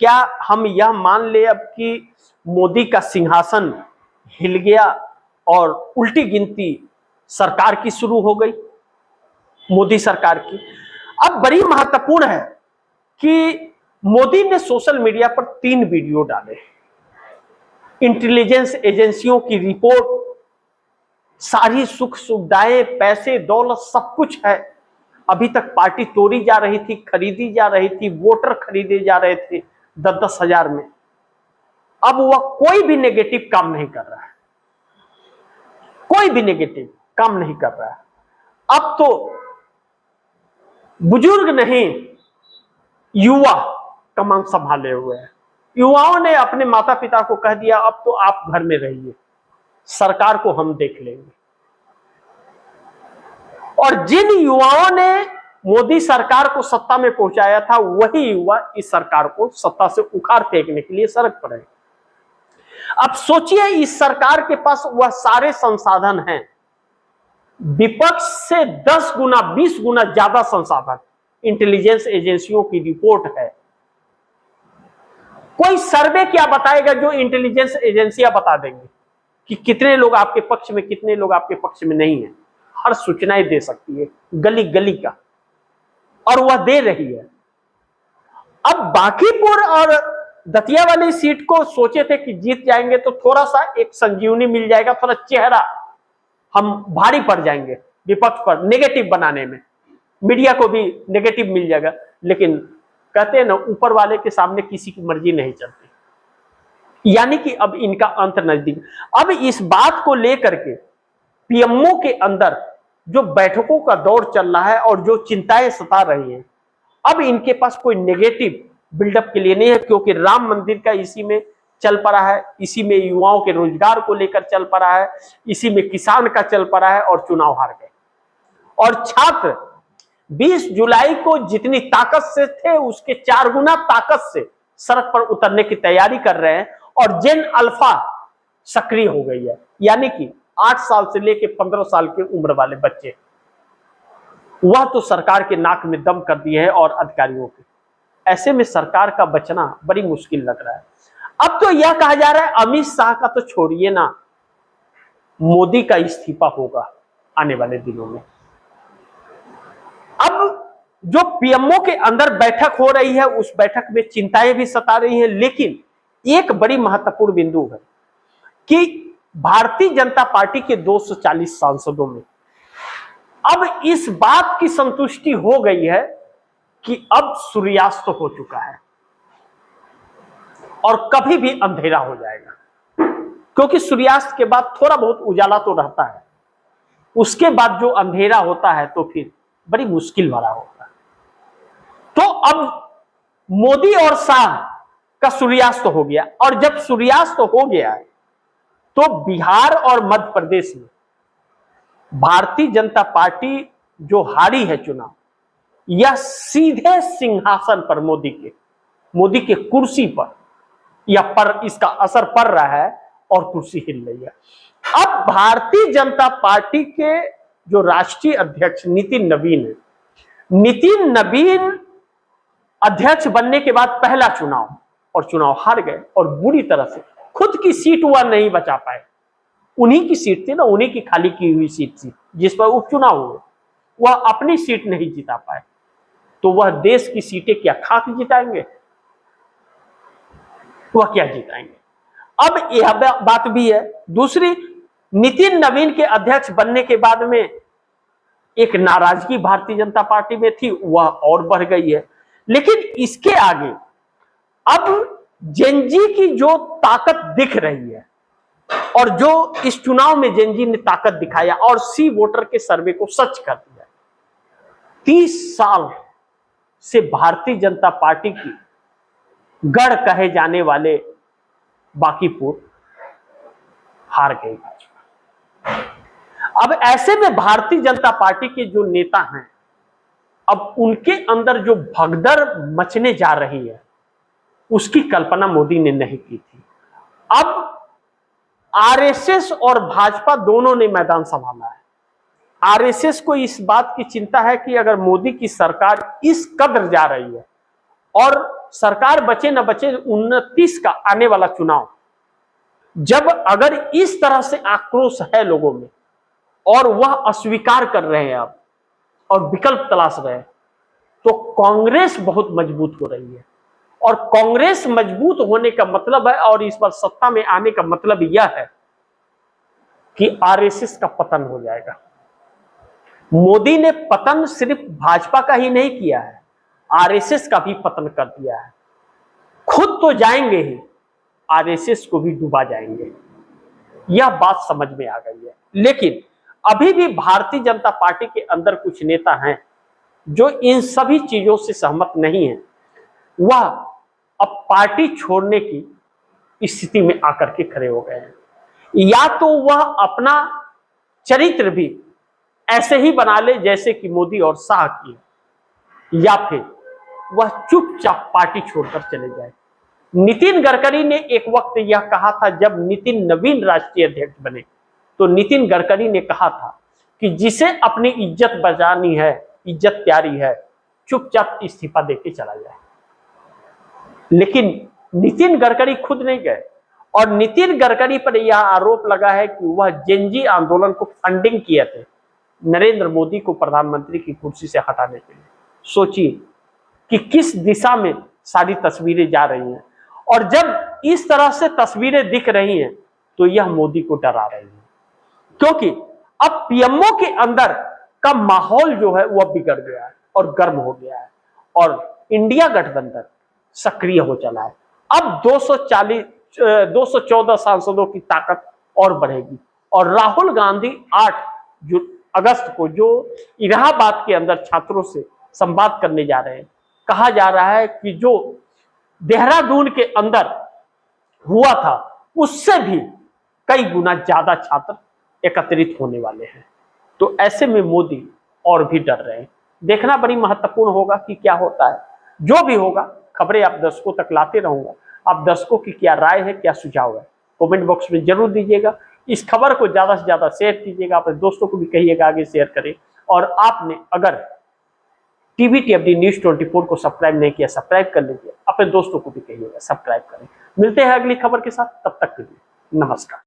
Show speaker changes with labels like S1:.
S1: क्या हम यह मान ले अब कि मोदी का सिंहासन हिल गया और उल्टी गिनती सरकार की शुरू हो गई, मोदी सरकार की? अब बड़ी महत्वपूर्ण है कि मोदी ने सोशल मीडिया पर 3 वीडियो डाले। इंटेलिजेंस एजेंसियों की रिपोर्ट, सारी सुख सुविधाएं, पैसे दौलत सब कुछ है। अभी तक पार्टी तोड़ी जा रही थी, खरीदी जा रही थी, वोटर खरीदे जा रहे थे 10-10 हजार में। अब वह कोई भी नेगेटिव काम नहीं कर रहा है, कोई भी नेगेटिव काम नहीं कर रहा है। अब तो बुजुर्ग नहीं, युवा कमान संभाले हुए हैं। युवाओं ने अपने माता पिता को कह दिया अब तो आप घर में रहिए, सरकार को हम देख लेंगे। और जिन युवाओं ने मोदी सरकार को सत्ता में पहुंचाया था, वही युवा इस सरकार को सत्ता से उखाड़ फेंकने के लिए सड़क पर है। अब सोचिए, इस सरकार के पास वह सारे संसाधन हैं, विपक्ष से 10 गुना 20 गुना ज्यादा संसाधन। इंटेलिजेंस एजेंसियों की रिपोर्ट है। कोई सर्वे क्या बताएगा जो इंटेलिजेंस एजेंसियां बता देंगे कि कितने लोग आपके पक्ष में, कितने लोग आपके पक्ष में नहीं है। हर सूचनाएं दे सकती है, गली गली का, और वह दे रही है। अब बांकीपुर और दतिया वाली सीट को सोचे थे कि जीत जाएंगे तो थोड़ा सा एक संजीवनी मिल जाएगा, थोड़ा चेहरा हम भारी पड़ जाएंगे विपक्ष पर नेगेटिव बनाने में, मीडिया को भी नेगेटिव मिल जाएगा। लेकिन कहते हैं ना, ऊपर वाले के सामने किसी की मर्जी नहीं चलती, यानी कि अब इनका अंत नजदीक। अब इस बात को लेकर के पीएमओ के अंदर जो बैठकों का दौर चल रहा है और जो चिंताएं सता रही हैं, अब इनके पास कोई नेगेटिव बिल्डअप के लिए नहीं है, क्योंकि राम मंदिर का इसी में चल पड़ा है, इसी में युवाओं के रोजगार को लेकर चल पड़ा है, इसी में किसान का चल पड़ा है, और चुनाव हार गए। और छात्र 20 जुलाई को जितनी ताकत से थे उसके 4 गुना ताकत से सड़क पर उतरने की तैयारी कर रहे हैं। और जेन अल्फा सक्रिय हो गई है, यानी कि 8 साल से लेकर 15 साल की उम्र वाले बच्चे, वह तो सरकार के नाक में दम कर दिए हैं और अधिकारियों के। ऐसे में सरकार का बचना बड़ी मुश्किल लग रहा है। अब तो यह कहा जा रहा है अमित शाह का तो छोड़िए ना, मोदी का इस्तीफा होगा आने वाले दिनों में। अब जो पीएमओ के अंदर बैठक हो रही है, उस बैठक में चिंताएं भी सता रही हैं, लेकिन एक बड़ी महत्वपूर्ण बिंदु है कि भारतीय जनता पार्टी के 240 सांसदों में अब इस बात की संतुष्टि हो गई है कि अब सूर्यास्त हो चुका है और कभी भी अंधेरा हो जाएगा, क्योंकि सूर्यास्त के बाद थोड़ा बहुत उजाला तो रहता है, उसके बाद जो अंधेरा होता है तो फिर बड़ी मुश्किल भरा होता है। तो अब मोदी और शाह का सूर्यास्त हो गया, और जब सूर्यास्त हो गया है तो बिहार और मध्य प्रदेश में भारतीय जनता पार्टी जो हारी है चुनाव, यह सीधे सिंहासन पर मोदी के कुर्सी पर या पर इसका असर पड़ रहा है और कुर्सी हिल रही है। अब भारतीय जनता पार्टी के जो राष्ट्रीय अध्यक्ष नितिन नवीन है, नितिन नवीन अध्यक्ष बनने के बाद पहला चुनाव, और चुनाव हार गए, और बुरी तरह से खुद की सीट वह नहीं बचा पाए। उन्हीं की सीट थी ना, उन्हीं की खाली की हुई सीट थी जिस पर उपचुनाव हुए, वह अपनी सीट नहीं जिता पाए, तो वह देश की सीटें क्या खाक जिताएंगे? वह क्या जिताएंगे? अब यह बात भी है। दूसरी, नितिन नवीन के अध्यक्ष बनने के बाद में एक नाराजगी भारतीय जनता पार्टी में थी, वह और बढ़ गई है। लेकिन इसके आगे अब जेनजी की जो ताकत दिख रही है, और जो इस चुनाव में जेनजी ने ताकत दिखाया और सी वोटर के सर्वे को सच कर दिया, 30 साल से भारतीय जनता पार्टी की गढ़ कहे जाने वाले बांकीपुर हार गई। अब ऐसे में भारतीय जनता पार्टी के जो नेता हैं, अब उनके अंदर जो भगदड़ मचने जा रही है, उसकी कल्पना मोदी ने नहीं की थी। अब आरएसएस और भाजपा दोनों ने मैदान संभाला है। आरएसएस को इस बात की चिंता है कि अगर मोदी की सरकार इस कदर जा रही है और सरकार बचे न बचे 29 का आने वाला चुनाव, जब अगर इस तरह से आक्रोश है लोगों में और वह अस्वीकार कर रहे हैं अब और विकल्प तलाश रहे हैं, तो कांग्रेस बहुत मजबूत हो रही है। और कांग्रेस मजबूत होने का मतलब है, और इस बार सत्ता में आने का मतलब यह है कि आरएसएस का पतन हो जाएगा। मोदी ने पतन सिर्फ भाजपा का ही नहीं किया है, आरएसएस का भी पतन कर दिया है। खुद तो जाएंगे ही, आरएसएस को भी डुबा जाएंगे, यह बात समझ में आ गई है। लेकिन अभी भी भारतीय जनता पार्टी के अंदर कुछ नेता हैं जो इन सभी चीजों से सहमत नहीं है। वह अब पार्टी छोड़ने की स्थिति में आकर के खड़े हो गए हैं। या तो वह अपना चरित्र भी ऐसे ही बना ले जैसे कि मोदी और शाह की, या फिर वह चुपचाप पार्टी छोड़कर चले जाए। नितिन गडकरी ने एक वक्त यह कहा था, जब नितिन नवीन राष्ट्रीय अध्यक्ष बने तो नितिन गडकरी ने कहा था कि जिसे अपनी इज्जत बचानी है, इज्जत प्यारी है, चुपचाप इस्तीफा देके चला जाए। लेकिन नितिन गडकरी खुद नहीं गए, और नितिन गडकरी पर यह आरोप लगा है कि वह जेनजी आंदोलन को फंडिंग किए थे नरेंद्र मोदी को प्रधानमंत्री की कुर्सी से हटाने के लिए। सोचिए कि किस दिशा में सारी तस्वीरें जा रही हैं, और जब इस तरह से तस्वीरें दिख रही हैं तो यह मोदी को डरा रही है, क्योंकि अब पीएमओ के अंदर का माहौल जो है वह बिगड़ गया है और गर्म हो गया है, और इंडिया गठबंधन सक्रिय हो चला है। अब 214 सांसदों की ताकत और बढ़ेगी, और राहुल गांधी 8 अगस्त को जो इलाहाबाद के अंदर छात्रों से संवाद करने जा रहे हैं, कहा जा रहा है कि जो देहरादून के अंदर हुआ था उससे भी कई गुना ज्यादा छात्र एकत्रित होने वाले हैं। तो ऐसे में मोदी और भी डर रहे हैं। देखना बड़ी महत्वपूर्ण होगा कि क्या होता है। जो भी होगा खबरें आप दर्शकों तक लाते रहूंगा। आप दर्शकों की क्या राय है, क्या सुझाव है, कमेंट बॉक्स में जरूर दीजिएगा। इस खबर को ज्यादा से ज्यादा शेयर कीजिएगा, अपने दोस्तों को भी कहिएगा आगे शेयर करें। और आपने अगर टीवीटीएफडी न्यूज 24 को सब्सक्राइब नहीं किया, सब्सक्राइब कर लीजिए, अपने दोस्तों को भी कहिएगा सब्सक्राइब करें। मिलते हैं अगली खबर के साथ, तब तक के लिए नमस्कार।